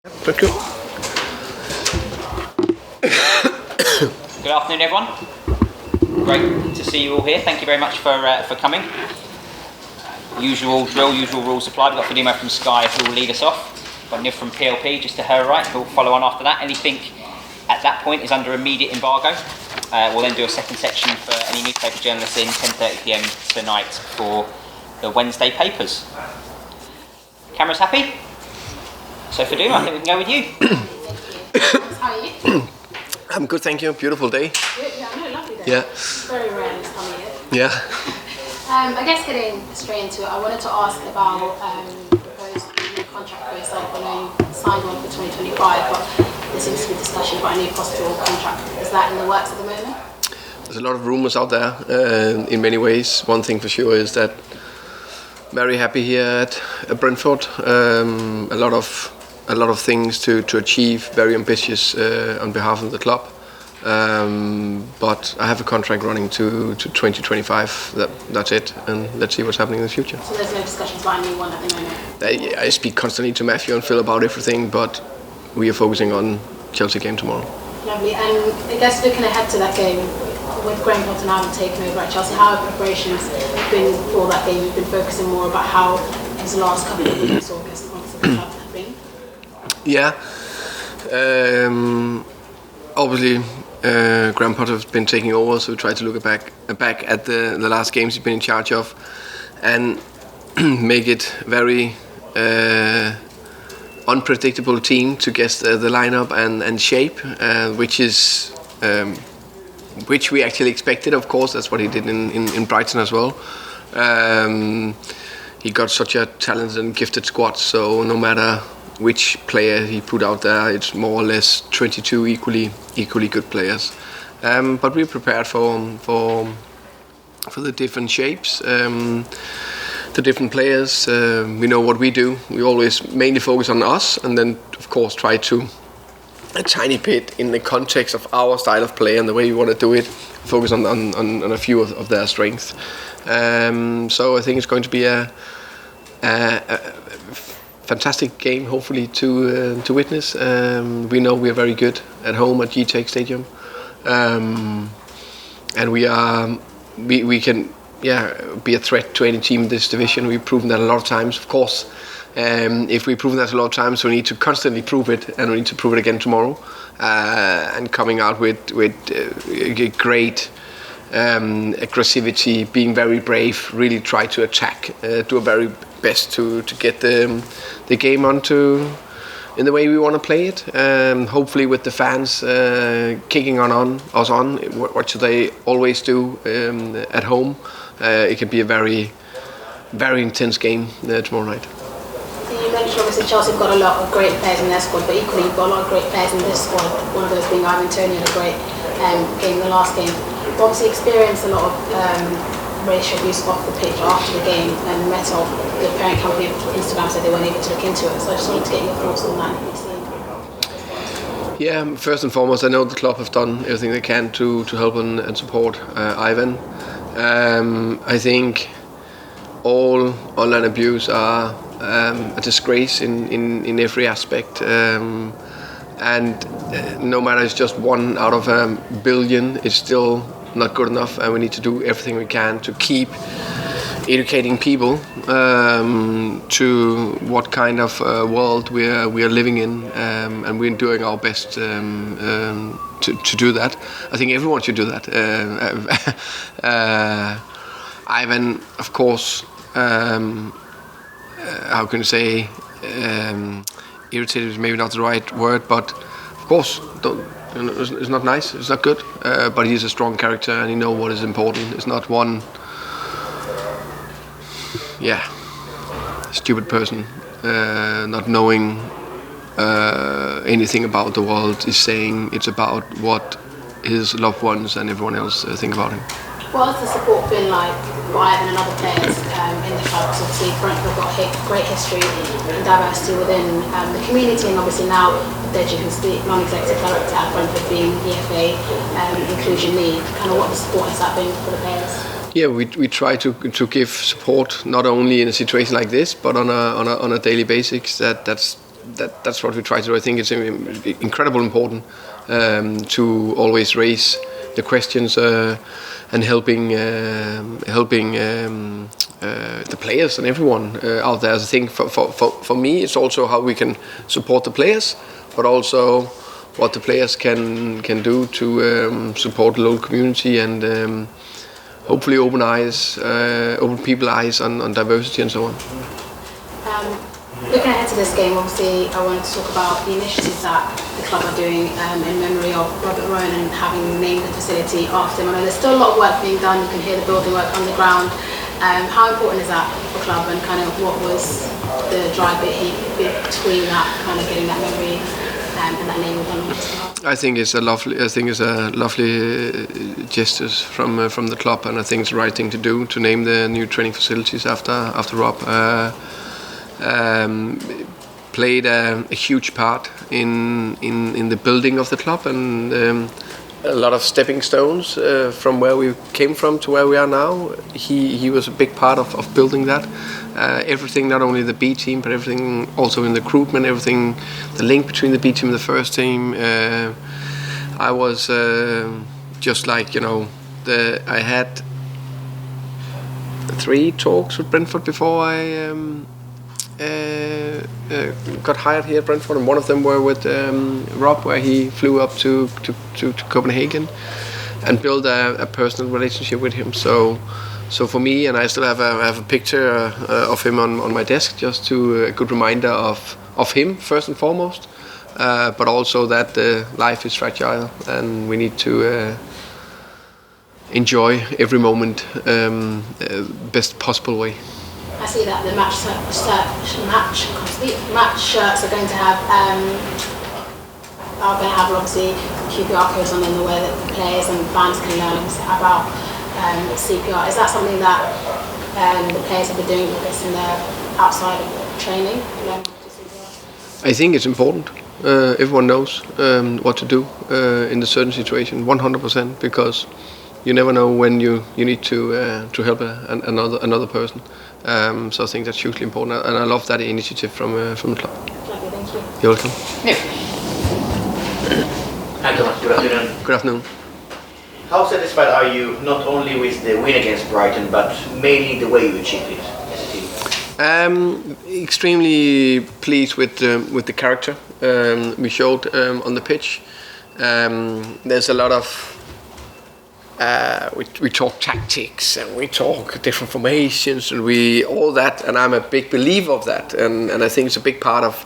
Thank you. Good afternoon, everyone. Great to see you all here. Thank you very much for coming. Usual drill, usual rules applied. We've got Fadimo from Sky who will lead us off. Got Niv from PLP just to her right, who will follow on after that. Anything at that point is under immediate embargo. We'll then do a second section for any newspaper journalists in 10:30 PM tonight for the Wednesday papers. Cameras happy? So Fadimo, I think we can go with you. How are you? I'm good, thank you. Beautiful day. Good, yeah, I know, lovely day. Yeah. Very rare this time of year. Yeah. I guess getting straight into it, I wanted to ask about the proposed new contract for yourself. I know you signed one for 2025, but there seems to be discussion about a new possible contract. Is that in the works at the moment? There's a lot of rumours out there in many ways. One thing for sure is that very happy here at Brentford. A lot of things to achieve, very ambitious on behalf of the club. But I have a contract running to 2025. That's it, and let's see what's happening in the future. So there's no discussions about a new one at the moment? I speak constantly to Matthew and Phil about everything, but we are focusing on Chelsea game tomorrow. Lovely, and I guess looking ahead to that game, with Graham Potter now taken over at Chelsea, how have preparations been for that game? You've been focusing more about how his last couple of weeks or months of the club have been? Yeah. Obviously, Graham Potter has been taking over, so we try to look back at the last games he's been in charge of and make it very unpredictable team to guess the lineup and shape, which we actually expected, of course. That's what he did in Brighton as well. He got such a talented and gifted squad, so no matter which player he put out there, it's more or less 22 equally good players. But we're prepared for the different shapes, the different players. We know what we do. We always mainly focus on us, and then of course try to a tiny bit in the context of our style of play and the way we want to do it, focus on a few of their strengths. So I think it's going to be a fantastic game, hopefully to witness. We know we are very good at home at G-Tech Stadium, and we can be a threat to any team in this division. We've proven that a lot of times, of course. If we've proven that a lot of times, we need to constantly prove it, and we need to prove it again tomorrow. And coming out with great aggressivity, being very brave, really try to attack, do our very best to get the game onto in the way we want to play it. Hopefully with the fans kicking us on, what should they always do at home. It can be a very, very intense game tomorrow night. You mentioned obviously Chelsea have got a lot of great players in their squad, but equally you've got a lot of great players in this squad. One of those being Ivan Toney in a great game, the last game. You obviously experienced a lot of racial abuse off the pitch after the game, and Metal, the parent company of Instagram, said they weren't able to look into it. So I just wanted to get your thoughts on that. Yeah, first and foremost, I know the club have done everything they can to help and support Ivan. I think all online abuse are a disgrace in every aspect, and no matter it's just 1 out of a billion, it's still not good enough, and we need to do everything we can to keep educating people to what kind of world we are living in, and we're doing our best to do that. I think everyone should do that. Ivan, of course, how can you say, irritated is maybe not the right word, but of course it's not nice, it's not good, but he's a strong character and he knows what is important. It's not one stupid person not knowing anything about the world is saying. It's about what his loved ones and everyone else think about him. What has the support been like for Ivan and other players in the club? Because obviously Brentford got a great history and diversity within the community, and obviously now Deji, who's the non-executive director at Brentford, being the FA inclusion lead. Kind of what the support has that been for the players? Yeah, we try to give support not only in a situation like this, but on a daily basis. That's that's what we try to do. I think it's incredibly important to always raise the questions and helping the players and everyone out there. I think for me, it's also how we can support the players, but also what the players can do to support the local community and hopefully open people's eyes on diversity and so on. Looking ahead to this game, obviously, I wanted to talk about the initiatives that the club are doing in memory of Robert Rowan and having named the facility after him. I know there's still a lot of work being done. You can hear the building work underground. How important is that for the club, and kind of what was the drive between that, kind of getting that memory and that name done? I think it's a lovely gesture from the club, and I think it's the right thing to do to name the new training facilities after Rob. Played a huge part in the building of the club, and a lot of stepping stones from where we came from to where we are now. He was a big part of building that. Everything, not only the B team, but everything also in the recruitment, everything, the link between the B team and the first team. I was just like, I had 3 talks with Brentford before I got hired here at Brentford, and one of them were with Rob, where he flew up to Copenhagen and built a personal relationship with him. So for me, and I still have a picture of him on my desk, just to a good reminder of him first and foremost, but also that life is fragile and we need to enjoy every moment best possible way. I see that the match shirts are going to have obviously CPQR codes on in the way that the players and fans can learn about CPR. Is that something that the players have been doing, I guess, in their outside of training? I think it's important. Everyone knows what to do in a certain situation, 100%, because you never know when you need to help another person. So I think that's hugely important, and I love that initiative from the club. Okay, thank you. You're welcome. Yeah. Hi Thomas, good afternoon. Good afternoon. How satisfied are you not only with the win against Brighton, but mainly the way you achieved it as a team? Extremely pleased with the character we showed on the pitch. There's a lot of we talk tactics and we talk different formations and all that, and I'm a big believer of that, and I think it's a big part of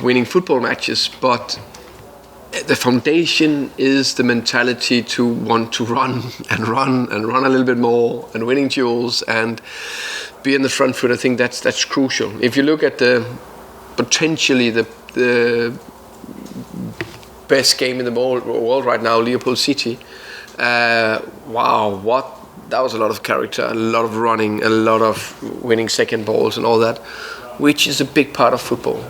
winning football matches. But the foundation is the mentality to want to run a little bit more, and winning duels and be in the front foot. I think that's crucial. If you look at potentially the best game in the world right now, Liverpool City. Wow, that was a lot of character, a lot of running, a lot of winning second balls and all that, which is a big part of football.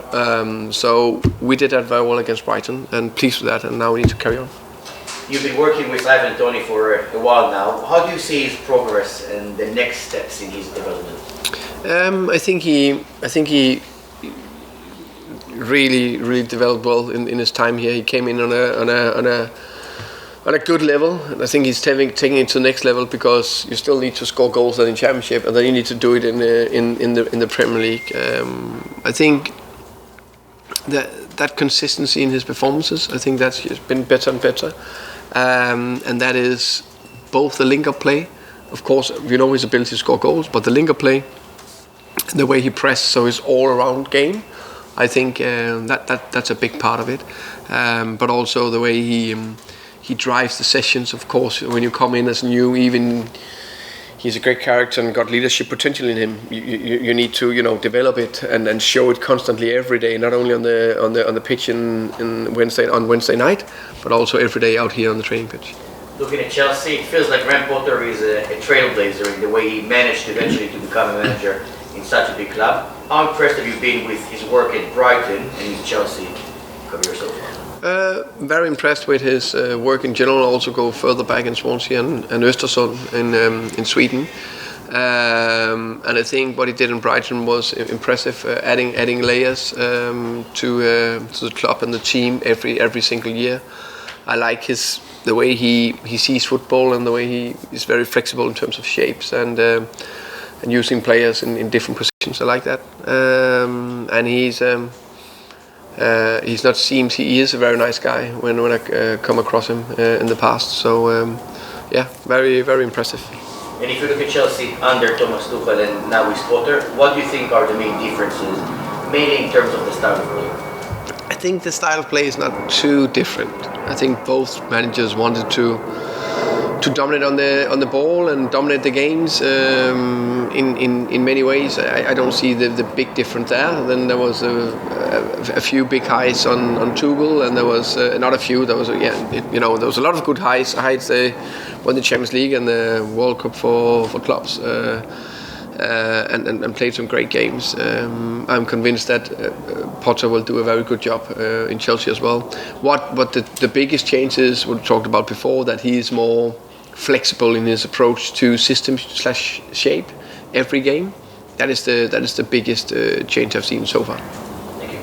So we did that very well against Brighton, and pleased with that, and now we need to carry on. You've been working with Ivan Toney for a while now. How do you see his progress and the next steps in his development? I think he really developed well in his time here. He came in on a good level, and I think he's taking it to the next level, because you still need to score goals in the Championship, and then you need to do it in the Premier League. I think that consistency in his performances, I think that's been better and better, and that is both the link-up play, of course, his ability to score goals, but the link-up play, the way he presses, so his all-around game, I think that's a big part of it, but also the way he drives the sessions. Of course, when you come in as new, even he's a great character and got leadership potential in him. You need to develop it and show it constantly every day, not only on the pitch on Wednesday night, but also every day out here on the training pitch. Looking at Chelsea, it feels like Graham Potter is a trailblazer in the way he managed eventually to become a manager in such a big club. How impressed have you been with his work at Brighton and his Chelsea career so far? Very impressed with his work in general. Also go further back in Swansea and Östersund in Sweden. And I think what he did in Brighton was impressive, adding layers to the club and the team every single year. I like the way he sees football and the way he is very flexible in terms of shapes and using players in different positions. I like that. And he is a very nice guy when I come across him in the past. So yeah, very, very impressive. And if you look at Chelsea under Thomas Tuchel and now with Potter, what do you think are the main differences, mainly in terms of the style of play? I think the style of play is not too different. I think both managers wanted to dominate on the ball and dominate the games in many ways. I don't see the big difference there. Then there was a few big highs on Tuchel, and there was not a few. There was there was a lot of good highs. They won the Champions League and the World Cup for clubs. And played some great games. I'm convinced that Potter will do a very good job in Chelsea as well. What the biggest change is, what we talked about before, that he is more flexible in his approach to system/shape every game. That is the biggest change I've seen so far. Thank you.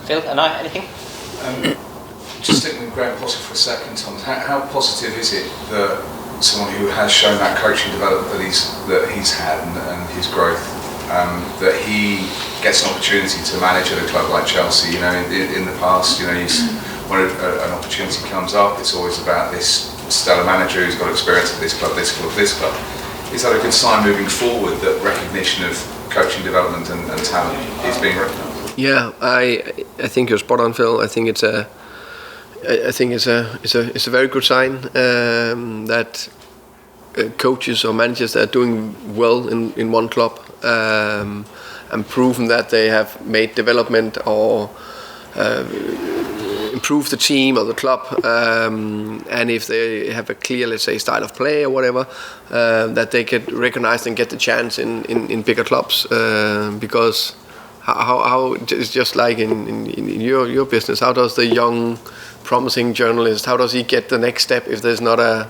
Phil, Anna, anything? Just sticking with Graham Potter for a second, Tom. How positive is it that someone who has shown that coaching development that he's had and his growth, that he gets an opportunity to manage at a club like Chelsea? You know, in the past, you know, when an opportunity comes up, it's always about this stellar manager who's got experience at this club, this club, this club. Is that a good sign moving forward that recognition of coaching development and talent is being recognised? Yeah, I think you're spot on, Phil. I think it's a very good sign that coaches or managers that are doing well in one club and proven that they have made development or improve the team or the club, and if they have a clear, let's say, style of play or whatever, that they get recognized and get the chance in bigger clubs, because how it's just like in your business. How does the young promising journalist, how does he get the next step if there's not a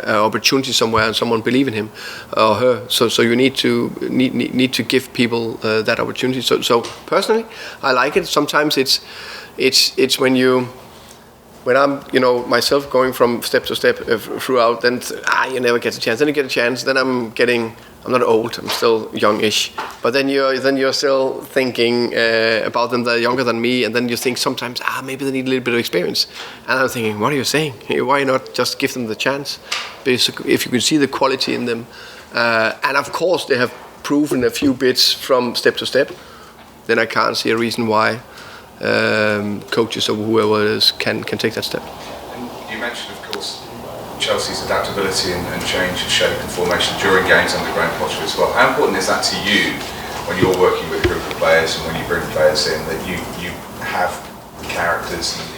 opportunity somewhere and someone believe in him or her? So you need to give people that opportunity. So personally, I like it. Sometimes it's when I'm myself going from step to step throughout, then you never get a chance. Then you get a chance. Then I'm not old. I'm still youngish. But then you're still thinking about them. They're younger than me, and then you think sometimes maybe they need a little bit of experience. And I'm thinking, what are you saying? Why not just give them the chance? Because if you can see the quality in them, and of course they have proven a few bits from step to step, then I can't see a reason why coaches or whoever it is can take that step. And you mentioned, of course, Chelsea's adaptability and change of shape and formation during games under Graham Potter as well. How important is that to you when you're working with a group of players and when you bring players in, that you have characters and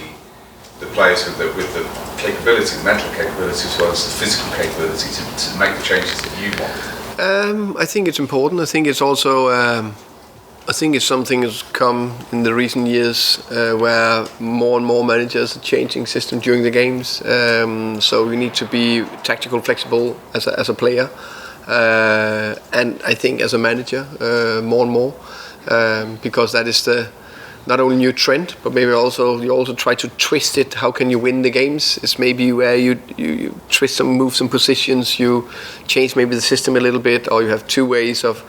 the players with the capability, the mental capability as well as the physical capability to make the changes that you want? I think it's important. I think it's also I think it's something that's come in the recent years where more and more managers are changing system during the games. So you need to be tactical, flexible as a player, and I think as a manager more and more, because that is the not only new trend, but maybe you also try to twist it. How can you win the games? It's maybe where you twist some, move some positions, you change maybe the system a little bit, or you have two ways of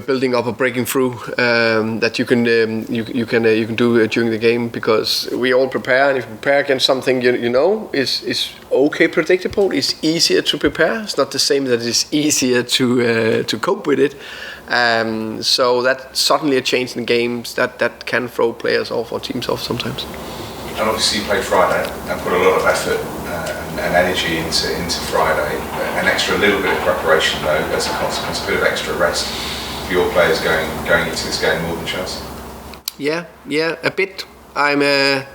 building up or breaking through that you can do during the game, because we all prepare, and if you prepare against something is okay predictable, it's easier to prepare. It's not the same that it's easier to cope with it. So that suddenly a change in games that can throw players off or teams off sometimes. And obviously you played Friday and put a lot of effort and energy into Friday. An extra little bit of preparation though, as a consequence, a bit of extra rest for your players going into this game more than Chelsea. Yeah, a bit. I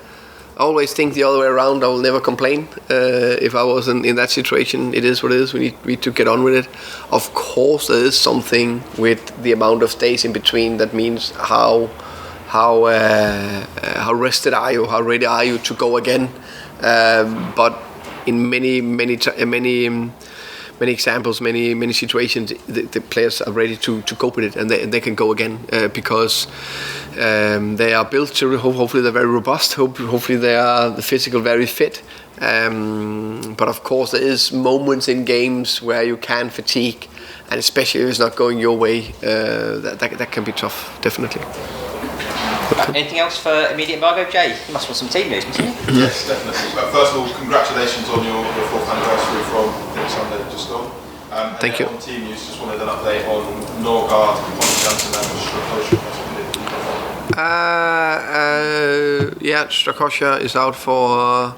always think the other way around. I will never complain. If I wasn't in that situation, it is what it is. We need to get on with it. Of course, there is something with the amount of days in between that means how rested are you, how ready are you to go again. But in many many examples, many situations. The players are ready to cope with it, and they can go again because they are built to. Hopefully, they're very robust. Hopefully, they are the physical very fit. But of course, there is moments in games where you can fatigue, and especially if it's not going your way, that can be tough, definitely. Anything else for immediate embargo, Jay? You must want some team news, mustn't you? Yes, definitely. But first of all, congratulations on your 4th anniversary from Sunday just gone. Thank you. On team news, just wanted an update on Norgard, Pontus, Jansson and Strakosha. Yeah, Strakosha is out for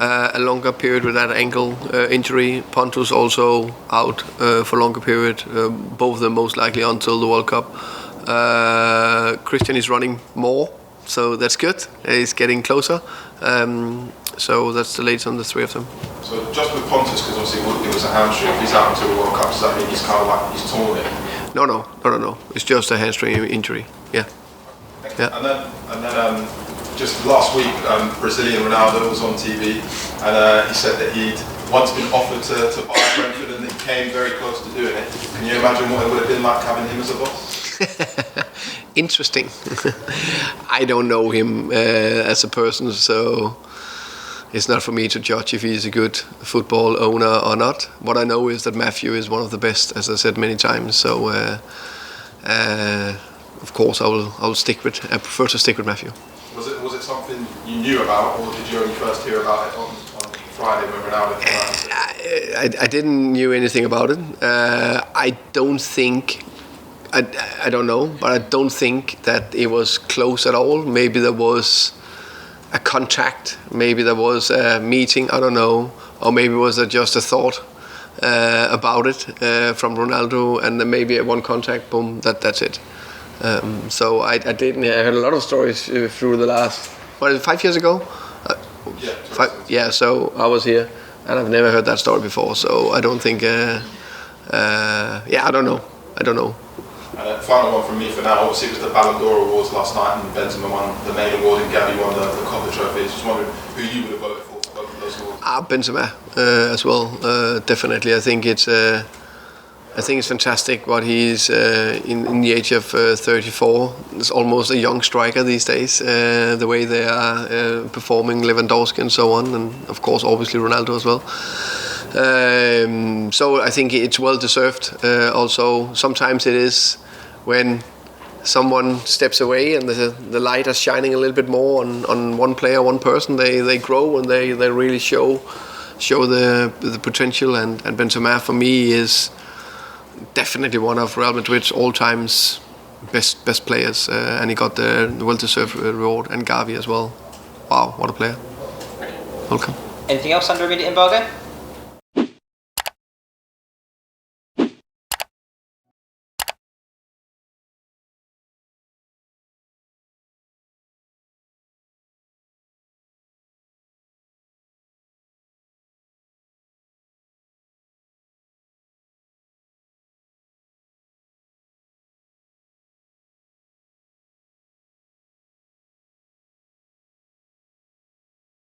a longer period with that ankle injury. Pontus also out for a longer period. Both of them most likely until the World Cup. Christian is running more, so that's good. He's getting closer. So that's the latest on the 3 of them. So just with Pontus, because obviously it was a hamstring, if he's out until the World Cup, does that mean he's kind of like he's torn it? No. It's just a hamstring injury. Yeah. Yeah. And then just last week, Brazilian Ronaldo was on TV, and he said that he'd once been offered to buy Brentford, and he came very close to doing it. Can you imagine what it would have been like having him as a boss? Interesting. I don't know him as a person, so it's not for me to judge if he's a good football owner or not. What I know is that Matthew is one of the best, as I said many times. So, of course, I prefer to stick with Matthew. Was it something you knew about, or did you only first hear about it on Friday when Ronaldo came out? I didn't knew anything about it. I don't think. I don't know, but I don't think that it was close at all. Maybe there was a contact, maybe there was a meeting, I don't know, or maybe was it just a thought about it from Ronaldo, and then maybe one contact, boom, that's it. So I heard a lot of stories through the last, 5 years ago? Yeah, so I was here, and I've never heard that story before, so I don't think, I don't know. And a final one from me for now. Obviously, it was the Ballon d'Or awards last night, and Benzema won the main award, and Gavi won the Copa trophy. Just wondering who you would have voted for both of those awards. Benzema as well, definitely. I think it's fantastic what he's in the age of 34. It's almost a young striker these days. The way they are performing, Lewandowski and so on, and of course, obviously Ronaldo as well. So I think it's well deserved. Also, sometimes it is when someone steps away and the light is shining a little bit more on one player, one person. They grow and they really show the potential. And Benzema for me is definitely one of Real Madrid's all times best players, and he got the well deserved reward. And Gavi as well. Wow, what a player! Welcome. Anything else under immediate embargo?